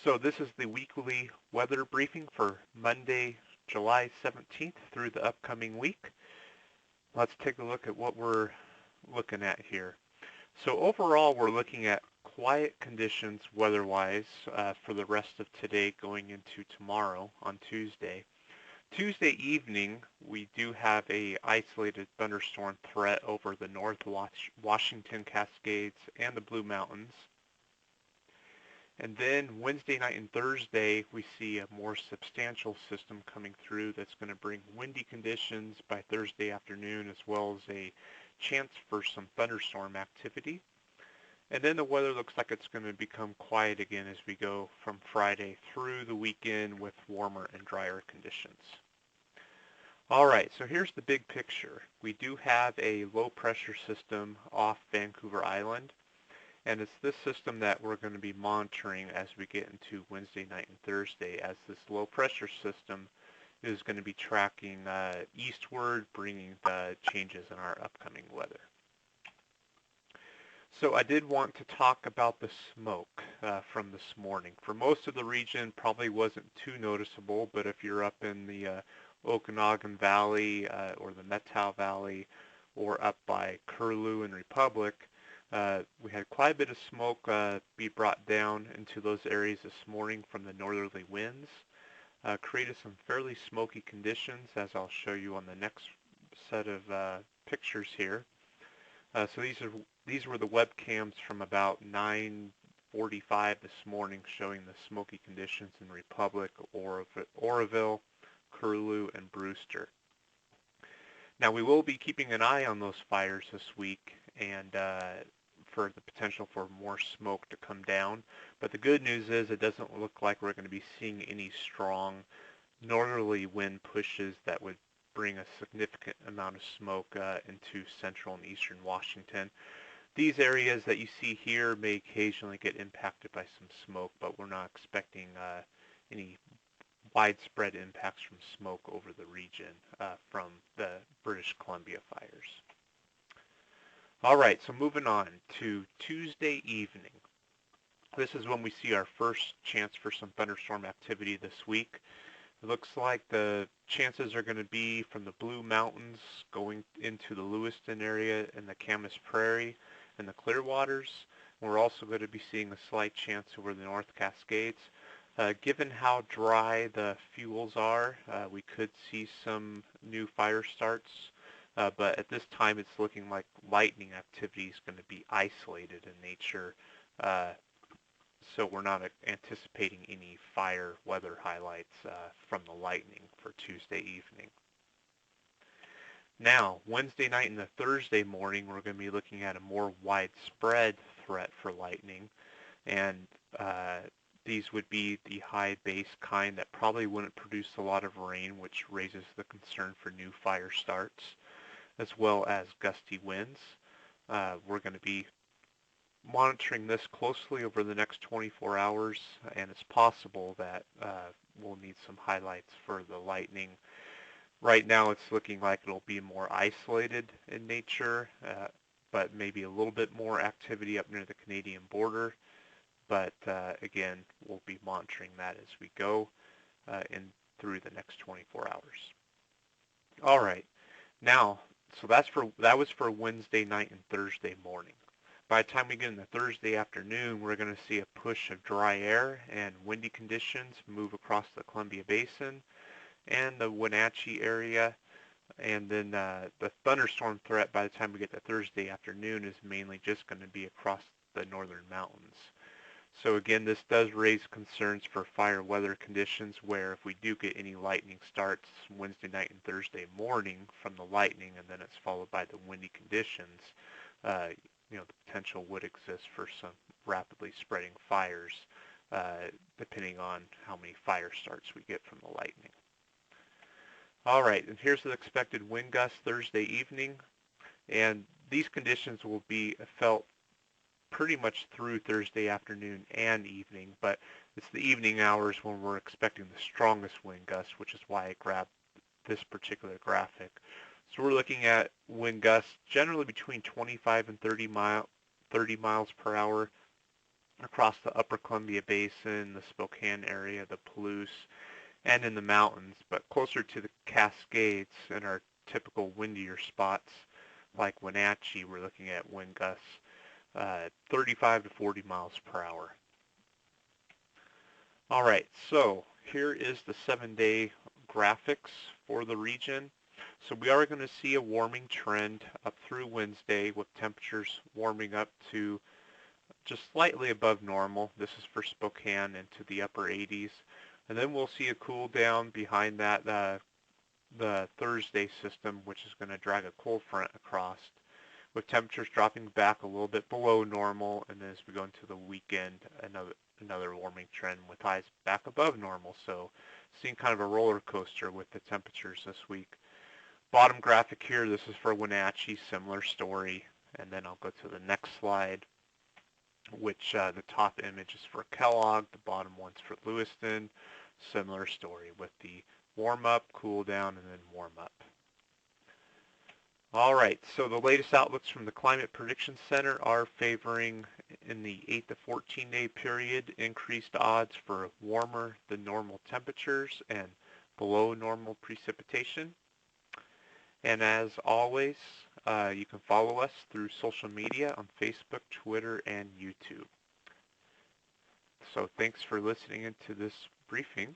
So this is the weekly weather briefing for Monday, July 17th through the upcoming week. Let's take a look at what we're looking at here. So overall, we're looking at quiet conditions weather-wise for the rest of today going into tomorrow on Tuesday. Tuesday evening, we do have a isolated thunderstorm threat over the North Washington Cascades and the Blue Mountains. And then Wednesday night and Thursday, we see a more substantial system coming through that's going to bring windy conditions by Thursday afternoon, as well as a chance for some thunderstorm activity. And then the weather looks like it's going to become quiet again as we go from Friday through the weekend with warmer and drier conditions. All right, so here's the big picture. We do have a low pressure system off Vancouver Island. And it's this system that we're going to be monitoring as we get into Wednesday night and Thursday, as this low pressure system is going to be tracking eastward, bringing the changes in our upcoming weather. So I did want to talk about the smoke from this morning. For most of the region, probably wasn't too noticeable, but if you're up in the Okanagan Valley or the Methow Valley or up by Curlew and Republic, we had quite a bit of smoke be brought down into those areas this morning from the northerly winds. Created some fairly smoky conditions, as I'll show you on the next set of pictures here. So these were the webcams from about 9:45 this morning, showing the smoky conditions in Republic, Oroville, Curlew, and Brewster. Now we will be keeping an eye on those fires this week, and for the potential for more smoke to come down. But the good news is it doesn't look like we're going to be seeing any strong northerly wind pushes that would bring a significant amount of smoke into central and eastern Washington. These areas that you see here may occasionally get impacted by some smoke, but we're not expecting any widespread impacts from smoke over the region from the British Columbia fires. All right, so moving on to Tuesday evening. This is when we see our first chance for some thunderstorm activity this week. It looks like the chances are going to be from the Blue Mountains going into the Lewiston area and the Camas Prairie and the Clearwaters. We're also going to be seeing a slight chance over the North Cascades. Given how dry the fuels are, we could see some new fire starts. But at this time, it's looking like lightning activity is going to be isolated in nature, so we're not anticipating any fire weather highlights from the lightning for Tuesday evening. Now, Wednesday night and the Thursday morning, we're going to be looking at a more widespread threat for lightning, and these would be the high base kind that probably wouldn't produce a lot of rain, which raises the concern for new fire starts, as well as gusty winds. We're going to be monitoring this closely over the next 24 hours, and it's possible that we'll need some highlights for the lightning. Right now it's looking like it'll be more isolated in nature, but maybe a little bit more activity up near the Canadian border. But again, we'll be monitoring that as we go in through the next 24 hours. All right. Now, so that was for Wednesday night and Thursday morning. By the time we get into Thursday afternoon, we're going to see a push of dry air and windy conditions move across the Columbia Basin and the Wenatchee area. And then the thunderstorm threat by the time we get to Thursday afternoon is mainly just going to be across the northern mountains. So again, this does raise concerns for fire weather conditions, where if we do get any lightning starts Wednesday night and Thursday morning from the lightning, and then it's followed by the windy conditions, the potential would exist for some rapidly spreading fires, depending on how many fire starts we get from the lightning. All right, and here's the expected wind gusts Thursday evening, and these conditions will be felt pretty much through Thursday afternoon and evening, but it's the evening hours when we're expecting the strongest wind gusts, which is why I grabbed this particular graphic. So we're looking at wind gusts generally between 25 and 30 miles per hour across the upper Columbia Basin, the Spokane area, the Palouse, and in the mountains, but closer to the Cascades and our typical windier spots like Wenatchee, we're looking at wind gusts 35 to 40 miles per hour. All right, so here is the 7-day graphics for the region. So we are going to see a warming trend up through Wednesday with temperatures warming up to just slightly above normal. This is for Spokane into the upper 80s. And then we'll see a cool down behind that the Thursday system, which is going to drag a cold front across, with temperatures dropping back a little bit below normal. And then as we go into the weekend, another warming trend with highs back above normal. So seeing kind of a roller coaster with the temperatures this week. Bottom graphic here, this is for Wenatchee, similar story. And then I'll go to the next slide, which the top image is for Kellogg, the bottom one's for Lewiston. Similar story with the warm up, cool down, and then warm up. All right, so the latest outlooks from the Climate Prediction Center are favoring, in the 8 to 14 day period, increased odds for warmer than normal temperatures and below normal precipitation. And as always, you can follow us through social media on Facebook, Twitter, and YouTube. So thanks for listening into this briefing.